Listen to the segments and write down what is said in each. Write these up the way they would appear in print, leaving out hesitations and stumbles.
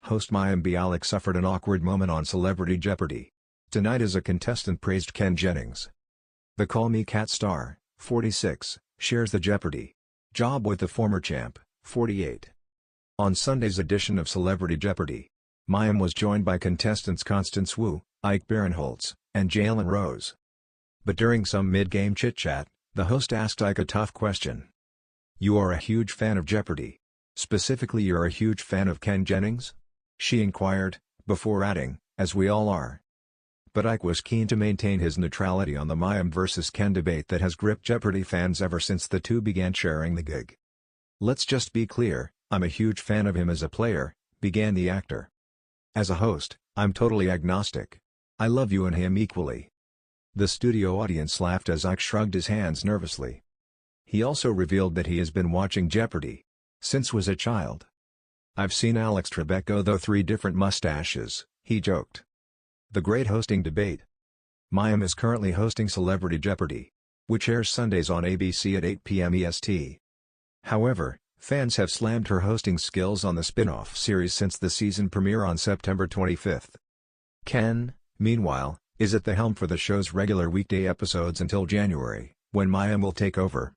Host Mayim Bialik suffered an awkward moment on Celebrity Jeopardy! Tonight as a contestant praised Ken Jennings. The Call Me Kat star, 46, shares the Jeopardy! Job with the former champ, 48. On Sunday's edition of Celebrity Jeopardy! Mayim was joined by contestants Constance Wu, Ike Barinholtz, and Jalen Rose. But during some mid-game chit-chat, the host asked Ike a tough question. "You are a huge fan of Jeopardy! Specifically, you're a huge fan of Ken Jennings?" she inquired, before adding, "As we all are." But Ike was keen to maintain his neutrality on the Mayim vs. Ken debate that has gripped Jeopardy! Fans ever since the two began sharing the gig. "Let's just be clear, I'm a huge fan of him as a player," began the actor. "As a host, I'm totally agnostic. I love you and him equally." The studio audience laughed as Ike shrugged his hands nervously. He also revealed that he has been watching Jeopardy! Since was a child. "I've seen Alex Trebek go through 3 different mustaches," he joked. The great hosting debate. Mayim is currently hosting Celebrity Jeopardy! Which airs Sundays on ABC at 8 p.m. EST. However, fans have slammed her hosting skills on the spin-off series since the season premiere on September 25. Ken, meanwhile, is at the helm for the show's regular weekday episodes until January, when Mayim will take over.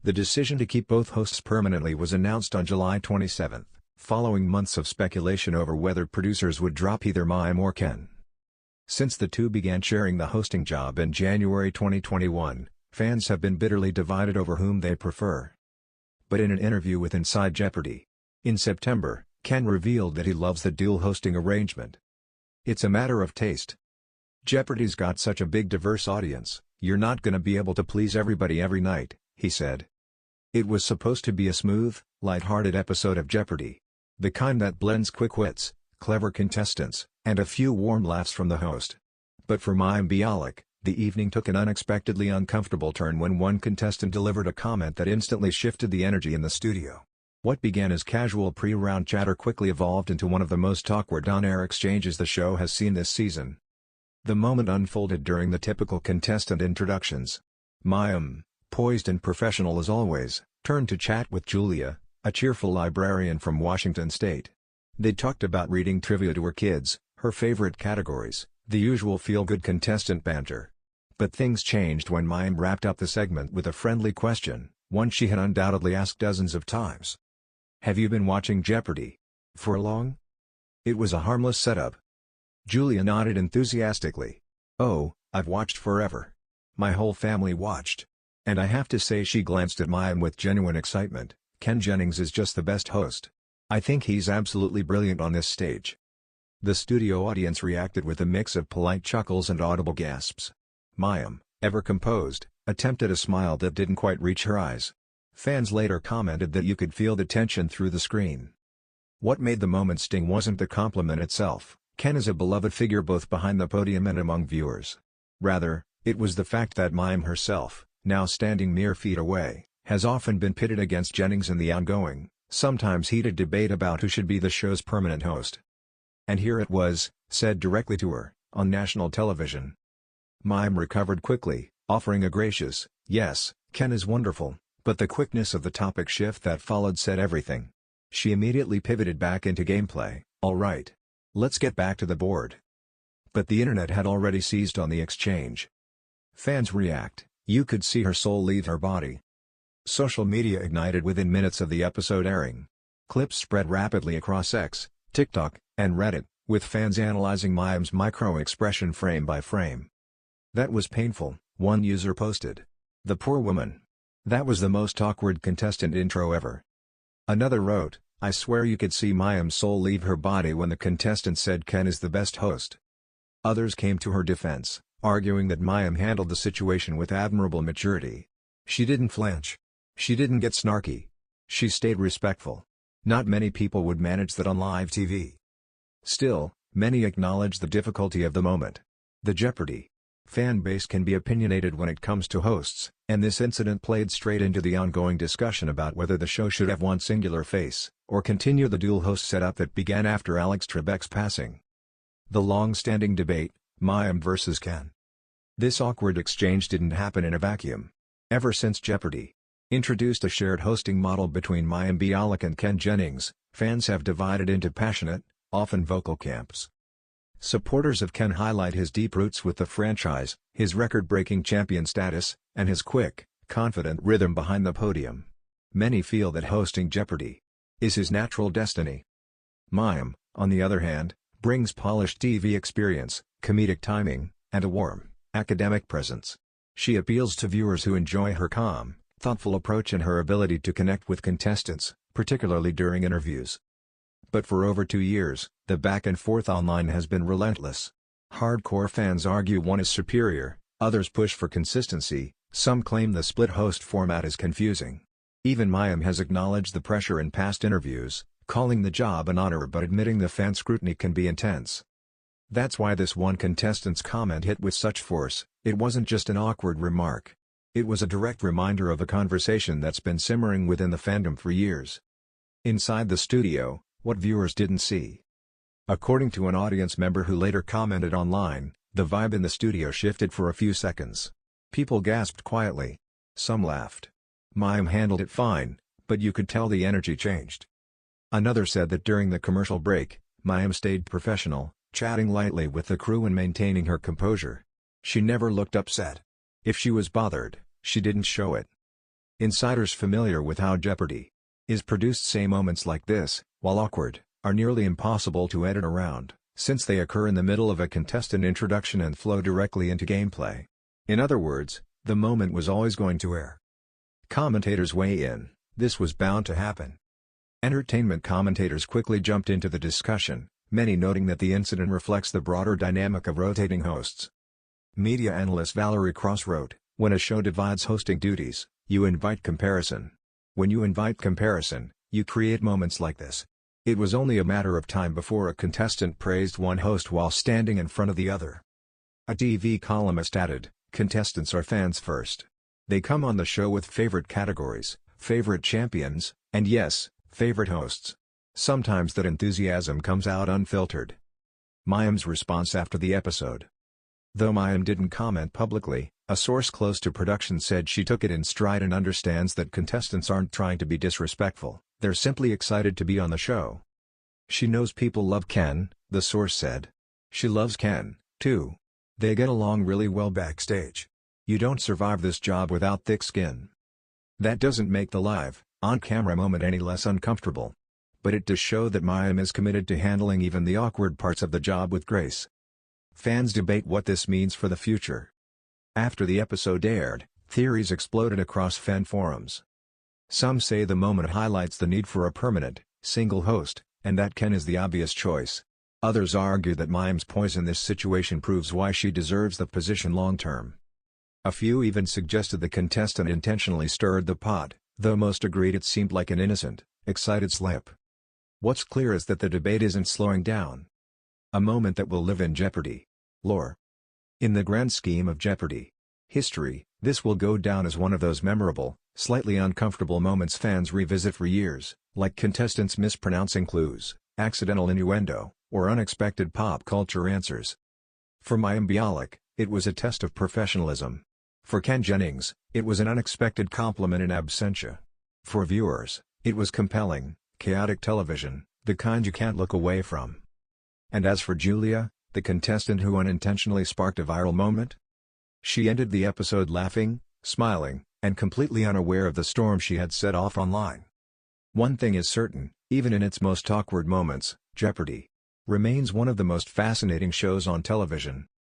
The decision to keep both hosts permanently was announced on July 27, following months of speculation over whether producers would drop either Mayim or Ken. Since the two began sharing the hosting job in January 2021, fans have been bitterly divided over whom they prefer. But in an interview with Inside Jeopardy! In September, Ken revealed that he loves the dual hosting arrangement. "It's a matter of taste. Jeopardy's got such a big diverse audience, you're not gonna be able to please everybody every night," he said. It was supposed to be a smooth, light-hearted episode of Jeopardy! The kind that blends quick wits, clever contestants, and a few warm laughs from the host. But for Mayim Bialik, the evening took an unexpectedly uncomfortable turn when one contestant delivered a comment that instantly shifted the energy in the studio. What began as casual pre-round chatter quickly evolved into one of the most awkward on-air exchanges the show has seen this season. The moment unfolded during the typical contestant introductions. Mayim, poised and professional as always, turned to chat with Julia, a cheerful librarian from Washington State. They talked about reading trivia to her kids, her favorite categories, the usual feel-good contestant banter. But things changed when Mayim wrapped up the segment with a friendly question, one she had undoubtedly asked dozens of times. "Have you been watching Jeopardy! For long?" It was a harmless setup. Julia nodded enthusiastically. "Oh, I've watched forever. My whole family watched." And I have to say, she glanced at Mayim with genuine excitement, "Ken Jennings is just the best host. I think he's absolutely brilliant on this stage." The studio audience reacted with a mix of polite chuckles and audible gasps. Mayim, ever composed, attempted a smile that didn't quite reach her eyes. Fans later commented that you could feel the tension through the screen. What made the moment sting wasn't the compliment itself. Ken is a beloved figure both behind the podium and among viewers. Rather, it was the fact that Mayim herself, now standing mere feet away, has often been pitted against Jennings in the ongoing, sometimes heated debate about who should be the show's permanent host. And here it was, said directly to her, on national television. Mayim recovered quickly, offering a gracious, "Yes, Ken is wonderful," but the quickness of the topic shift that followed said everything. She immediately pivoted back into gameplay. "All right. Let's get back to the board." But the internet had already seized on the exchange. Fans react, "You could see her soul leave her body." Social media ignited within minutes of the episode airing. Clips spread rapidly across X, TikTok, and Reddit, with fans analyzing Mayim's micro-expression frame by frame. "That was painful," one user posted. "The poor woman. That was the most awkward contestant intro ever." Another wrote, "I swear you could see Mayim's soul leave her body when the contestant said Ken is the best host." Others came to her defense, arguing that Mayim handled the situation with admirable maturity. "She didn't flinch. She didn't get snarky. She stayed respectful. Not many people would manage that on live TV." Still, many acknowledge the difficulty of the moment. The Jeopardy! Fan base can be opinionated when it comes to hosts, and this incident played straight into the ongoing discussion about whether the show should have one singular face, or continue the dual host setup that began after Alex Trebek's passing. The long-standing debate, Mayim vs. Ken. This awkward exchange didn't happen in a vacuum. Ever since Jeopardy! Introduced a shared hosting model between Mayim Bialik and Ken Jennings, fans have divided into passionate, often vocal camps. Supporters of Ken highlight his deep roots with the franchise, his record-breaking champion status, and his quick, confident rhythm behind the podium. Many feel that hosting Jeopardy! Is his natural destiny. Mayim, on the other hand, brings polished TV experience, comedic timing, and a warm, academic presence. She appeals to viewers who enjoy her calm, thoughtful approach and her ability to connect with contestants, particularly during interviews. But for over 2 years, the back and forth online has been relentless. Hardcore fans argue one is superior, others push for consistency, some claim the split host format is confusing. Even Mayim has acknowledged the pressure in past interviews, calling the job an honor but admitting the fan scrutiny can be intense. That's why this one contestant's comment hit with such force. It wasn't just an awkward remark. It was a direct reminder of a conversation that's been simmering within the fandom for years. Inside the studio, what viewers didn't see. According to an audience member who later commented online, the vibe in the studio shifted for a few seconds. People gasped quietly. Some laughed. Mayim handled it fine, but you could tell the energy changed. Another said that during the commercial break, Mayim stayed professional, chatting lightly with the crew and maintaining her composure. She never looked upset. If she was bothered, she didn't show it. Insiders familiar with how Jeopardy! Is produced say moments like this, while awkward, are nearly impossible to edit around, since they occur in the middle of a contestant introduction and flow directly into gameplay. In other words, the moment was always going to air. Commentators weigh in. This was bound to happen. Entertainment commentators quickly jumped into the discussion, many noting that the incident reflects the broader dynamic of rotating hosts. Media analyst Valerie Cross wrote, "When a show divides hosting duties, you invite comparison. When you invite comparison, you create moments like this." It was only a matter of time before a contestant praised one host while standing in front of the other. A TV columnist added, "Contestants are fans first. They come on the show with favorite categories, favorite champions, and yes, favorite hosts. Sometimes that enthusiasm comes out unfiltered." Mayim's response after the episode. Though Mayim didn't comment publicly, a source close to production said she took it in stride and understands that contestants aren't trying to be disrespectful, they're simply excited to be on the show. She knows people love Ken, the source said. She loves Ken, too. They get along really well backstage. You don't survive this job without thick skin. That doesn't make the live, on-camera moment any less uncomfortable. But it does show that Mayim is committed to handling even the awkward parts of the job with grace. Fans debate what this means for the future. After the episode aired, theories exploded across fan forums. Some say the moment highlights the need for a permanent, single host, and that Ken is the obvious choice. Others argue that Mayim's poise in this situation proves why she deserves the position long-term. A few even suggested the contestant intentionally stirred the pot, though most agreed it seemed like an innocent, excited slip. What's clear is that the debate isn't slowing down. A moment that will live in Jeopardy! Lore. In the grand scheme of Jeopardy! History, this will go down as one of those memorable, slightly uncomfortable moments fans revisit for years, like contestants mispronouncing clues, accidental innuendo, or unexpected pop culture answers. For Mayim Bialik, it was a test of professionalism. For Ken Jennings, it was an unexpected compliment in absentia. For viewers, it was compelling, chaotic television, the kind you can't look away from. And as for Julia, the contestant who unintentionally sparked a viral moment? She ended the episode laughing, smiling, and completely unaware of the storm she had set off online. One thing is certain, even in its most awkward moments, Jeopardy! Remains one of the most fascinating shows on television.